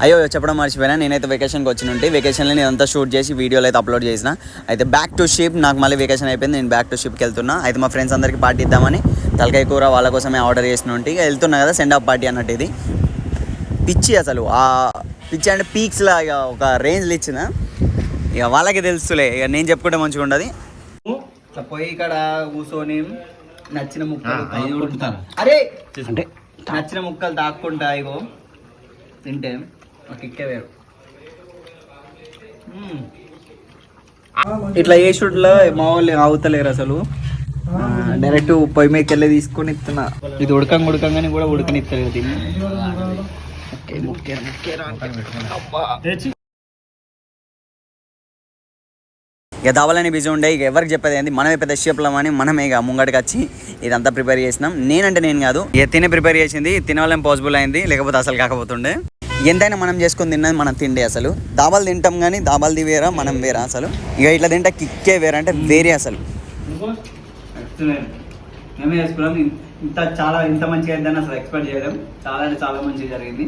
అయ్యో చెప్పడం మర్చిపోయినా, నేనైతే వెకేషన్కి వచ్చినుంటే వెకేషన్లో నేను అంతా షూట్ చేసి వీడియోలు అయితే అప్లోడ్ చేసిన. అయితే బ్యాక్ టు షిప్, నాకు మళ్ళీ వెకేషన్ అయిపోయింది, నేను బ్యాక్ టు షిప్కి వెళ్తున్నా. అయితే మా ఫ్రెండ్స్ అందరికీ పార్టీ ఇద్దామని తలకాయ కూర వాళ్ళ కోసమే ఆర్డర్ చేసినట్టు ఇక వెళ్తున్నా కదా, సెండ్ ఆఫ్ పార్టీ అన్నట్టు. ఇది పిచ్చి అసలు, ఆ పిచ్చి అంటే పీక్స్లో ఇక ఒక రేంజ్లు ఇచ్చిన, ఇక వాళ్ళకి తెలుస్తులే, ఇక నేను చెప్పుకుంటే మంచిగా ఉండదు. పోయి ఇక్కడ కూర్చొని నచ్చిన ముక్కలు అరే అంటే నచ్చిన ముక్కలు తాక్కుంటా ఇగో తింటే ఒక కిక్కే వేరు. ఇట్లా ఏ షూట్లో మా వాళ్ళు ఆగుతలేరు అసలు, డైరెక్ట్ పొయ్యి మీదకి వెళ్ళి తీసుకొని ఇస్తున్నా. ఇది ఉడకంగానే కూడా ఉడకనిస్తలేదు దీన్ని. ఇక దావాలని బిజీ ఉండే, ఇక ఎవరికి చెప్పేది ఏంది, మనమే పెద్ద షేప్లమని మనమే ఇక ముంగడికి వచ్చి ఇదంతా ప్రిపేర్ చేసినాం. నేనంటే నేను కాదు, ఇక తినే ప్రిపేర్ చేసింది, తినవాళ్ళం పాసిబుల్ అయింది, లేకపోతే అసలు కాకపోతుండే. ఎంతైనా మనం చేసుకుని తిన్నది మనం తిండే. అసలు దాబాలు తింటాం కానీ దాబాలది వేరా, మనం వేరా. అసలు ఇక ఇట్లా తింటే కిక్కే వేరా అంటే వేరే. అసలు మేమే చేసుకున్నాం, ఇంత మంచిగా అయిందని అసలు ఎక్స్పెక్ట్ చేయడం. చాలా అంటే చాలా మంచిగా జరిగింది.